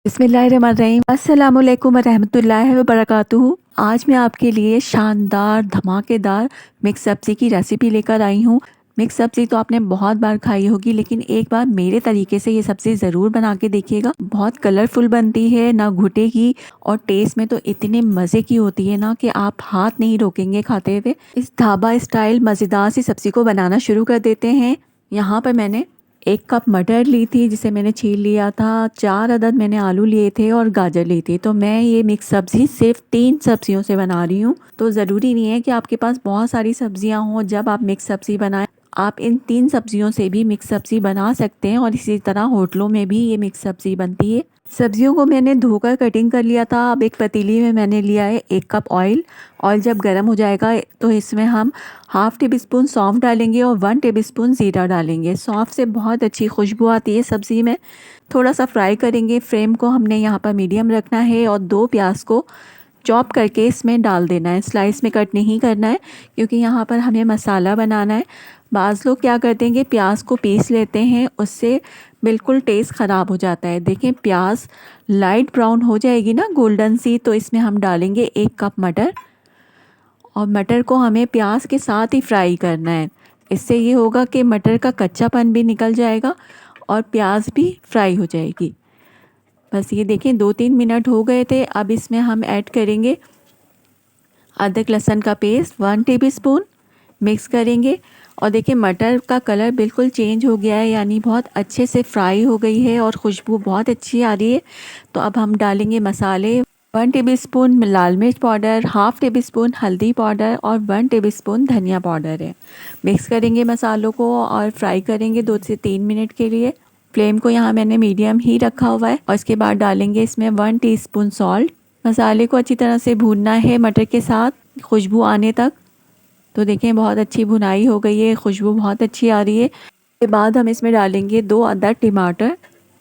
बिस्मिल्लाहिर्रहमानिर्रहीम। अस्सलामुअलैकुम वरहमतुल्लाहि वबरकातुहू। आज मैं आपके लिए शानदार धमाकेदार मिक्स सब्ज़ी की रेसिपी लेकर आई हूँ। मिक्स सब्ज़ी तो आपने बहुत बार खाई होगी, लेकिन एक बार मेरे तरीके से ये सब्ज़ी ज़रूर बना के देखिएगा। बहुत कलरफुल बनती है, ना घुटेगी, और टेस्ट में तो इतने मज़े की होती है ना कि आप हाथ नहीं रोकेंगे खाते हुए। इस ढाबा स्टाइल मज़ेदार सी सब्ज़ी को बनाना शुरू कर देते हैं। यहाँ पर मैंने 1 कप मटर ली थी, जिसे मैंने छील लिया था। 4 अदद मैंने आलू लिए थे और गाजर ली थी। तो मैं ये मिक्स सब्ज़ी सिर्फ 3 सब्जियों से बना रही हूँ। तो ज़रूरी नहीं है कि आपके पास बहुत सारी सब्जियाँ हों जब आप मिक्स सब्ज़ी बनाएं। आप इन 3 सब्जियों से भी मिक्स सब्ज़ी बना सकते हैं, और इसी तरह होटलों में भी ये मिक्स सब्ज़ी बनती है। सब्जियों को मैंने धोकर कटिंग कर लिया था। अब एक पतीली में मैंने लिया है 1 कप ऑयल। ऑयल जब गर्म हो जाएगा तो इसमें हम हाफ़ टी स्पून सौंफ डालेंगे और 1 टेबलस्पून ज़ीरा डालेंगे। सौंफ से बहुत अच्छी खुशबू आती है सब्ज़ी में। थोड़ा सा फ्राई करेंगे। फ्लेम को हमने यहाँ पर मीडियम रखना है, और 2 प्याज को चॉप करके इसमें डाल देना है। स्लाइस में कट नहीं करना है, क्योंकि यहाँ पर हमें मसाला बनाना है। बाज़ लोग क्या करते हैं कि प्याज को पीस लेते हैं, उससे बिल्कुल टेस्ट ख़राब हो जाता है। देखें, प्याज लाइट ब्राउन हो जाएगी ना, गोल्डन सी, तो इसमें हम डालेंगे 1 कप मटर। और मटर को हमें प्याज के साथ ही फ्राई करना है। इससे ये होगा कि मटर का कच्चापन भी निकल जाएगा और प्याज भी फ्राई हो जाएगी। बस ये देखें, 2-3 मिनट हो गए थे। अब इसमें हम ऐड करेंगे अदरक लहसुन का पेस्ट 1 टेबलस्पून। मिक्स करेंगे, और देखिए मटर का कलर बिल्कुल चेंज हो गया है, यानी बहुत अच्छे से फ्राई हो गई है और खुशबू बहुत अच्छी आ रही है। तो अब हम डालेंगे मसाले। 1 टेबलस्पून लाल मिर्च पाउडर, हाफ़ टेबलस्पून हल्दी पाउडर और 1 टेबलस्पून धनिया पाउडर है। मिक्स करेंगे मसालों को और फ्राई करेंगे 2 से 3 मिनट के लिए। फ्लेम को यहाँ मैंने मीडियम ही रखा हुआ है। और इसके बाद डालेंगे इसमें 1 टीस्पून सॉल्ट। मसाले को अच्छी तरह से भूनना है मटर के साथ खुशबू आने तक। तो देखें, बहुत अच्छी भुनाई हो गई है, खुशबू बहुत अच्छी आ रही है। इसके बाद हम इसमें डालेंगे 2 अदद टमाटर,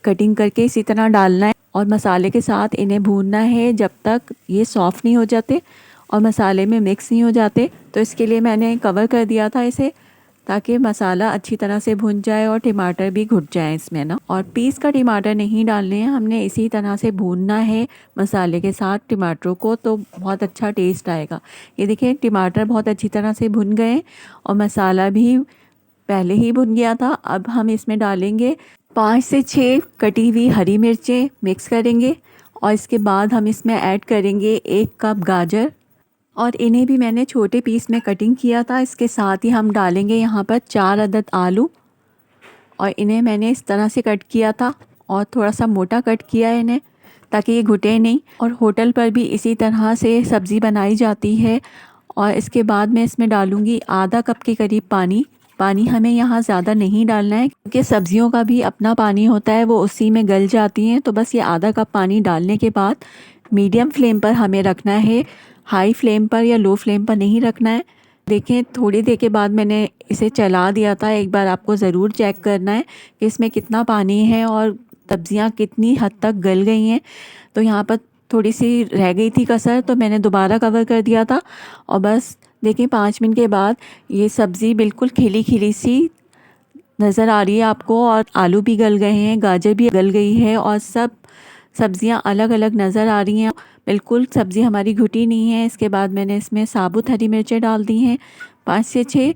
कटिंग करके इसी तरह डालना है, और मसाले के साथ इन्हें भूनना है जब तक ये सॉफ़्ट नहीं हो जाते और मसाले में मिक्स नहीं हो जाते। तो इसके लिए मैंने कवर कर दिया था इसे, ताकि मसाला अच्छी तरह से भुन जाए और टमाटर भी घुट जाए इसमें ना। और पीस का टमाटर नहीं डालने हैं, हमने इसी तरह से भूनना है मसाले के साथ टमाटरों को, तो बहुत अच्छा टेस्ट आएगा। ये देखिए, टमाटर बहुत अच्छी तरह से भुन गए और मसाला भी पहले ही भुन गया था। अब हम इसमें डालेंगे 5 से 6 कटी हुई हरी मिर्चें। मिक्स करेंगे, और इसके बाद हम इसमें ऐड करेंगे 1 कप गाजर, और इन्हें भी मैंने छोटे पीस में कटिंग किया था। इसके साथ ही हम डालेंगे यहाँ पर 4 अदद आलू, और इन्हें मैंने इस तरह से कट किया था, और थोड़ा सा मोटा कट किया है इन्हें, ताकि ये घुटे नहीं। और होटल पर भी इसी तरह से सब्ज़ी बनाई जाती है। और इसके बाद मैं इसमें डालूँगी आधा कप के करीब पानी। पानी हमें यहाँ ज़्यादा नहीं डालना है, क्योंकि सब्जियों का भी अपना पानी होता है, वो उसी में गल जाती हैं। तो बस ये आधा कप पानी डालने के बाद मीडियम फ्लेम पर हमें रखना है, हाई फ्लेम पर या लो फ्लेम पर नहीं रखना है। देखें, थोड़ी देर के बाद मैंने इसे चला दिया था। एक बार आपको ज़रूर चेक करना है कि इसमें कितना पानी है और सब्जियाँ कितनी हद तक गल गई हैं। तो यहाँ पर थोड़ी सी रह गई थी कसर, तो मैंने दोबारा कवर कर दिया था। और बस देखिए, 5 मिनट के बाद ये सब्ज़ी बिल्कुल खिली खिली सी नज़र आ रही है आपको, और आलू भी गल गए हैं, गाजर भी गल गई है, और सब सब्जियां अलग अलग नज़र आ रही हैं। बिल्कुल सब्ज़ी हमारी घुटी नहीं है। इसके बाद मैंने इसमें साबुत हरी मिर्चें डाल दी हैं 5 से 6।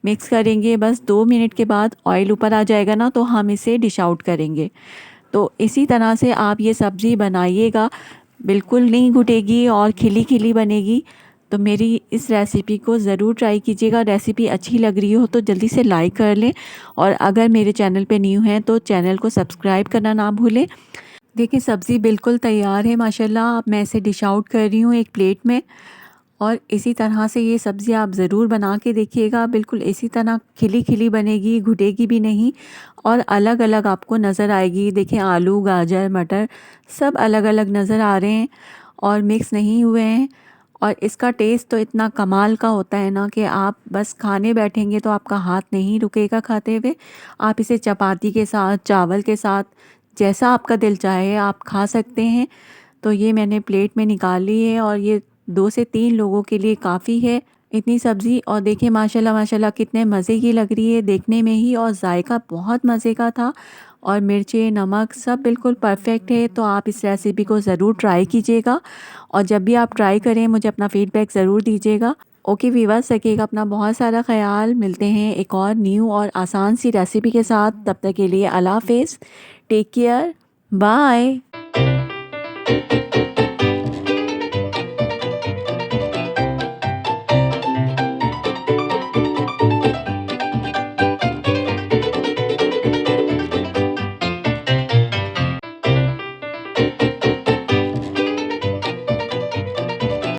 मिक्स करेंगे। बस 2 मिनट के बाद ऑयल ऊपर आ जाएगा ना, तो हम इसे डिश आउट करेंगे। तो इसी तरह से आप ये सब्ज़ी बनाइएगा, बिल्कुल नहीं घुटेगी और खिली खिली बनेगी। तो मेरी इस रेसिपी को ज़रूर ट्राई कीजिएगा। रेसिपी अच्छी लग रही हो तो जल्दी से लाइक कर लें, और अगर मेरे चैनल पे न्यू हैं तो चैनल को सब्सक्राइब करना ना भूलें। देखिए, सब्ज़ी बिल्कुल तैयार है माशाल्लाह। अब मैं इसे डिश आउट कर रही हूँ एक प्लेट में, और इसी तरह से ये सब्ज़ी आप ज़रूर बना के देखिएगा। बिल्कुल इसी तरह खिली खिली बनेगी, घुटेगी भी नहीं, और अलग अलग आपको नज़र आएगी। देखिए, आलू, गाजर, मटर सब अलग अलग नज़र आ रहे हैं और मिक्स नहीं हुए हैं। और इसका टेस्ट तो इतना कमाल का होता है ना, कि आप बस खाने बैठेंगे तो आपका हाथ नहीं रुकेगा खाते हुए। आप इसे चपाती के साथ, चावल के साथ, जैसा आपका दिल चाहे आप खा सकते हैं। तो ये मैंने प्लेट में निकाल ली है, और ये 2 से 3 लोगों के लिए काफ़ी है इतनी सब्ज़ी। और देखिए, माशाल्लाह माशाल्लाह कितने मज़े की लग रही है देखने में ही, और जायका बहुत मज़े का था। और मिर्ची, नमक सब बिल्कुल परफेक्ट है। तो आप इस रेसिपी को ज़रूर ट्राई कीजिएगा और जब भी आप ट्राई करें मुझे अपना फ़ीडबैक ज़रूर दीजिएगा। ओके वीवर्स, रखिएगा अपना बहुत सारा ख़याल। मिलते हैं एक और न्यू और आसान सी रेसिपी के साथ। तब तक के लिए अल्लाह हाफ़िज़, टेक केयर, बाय।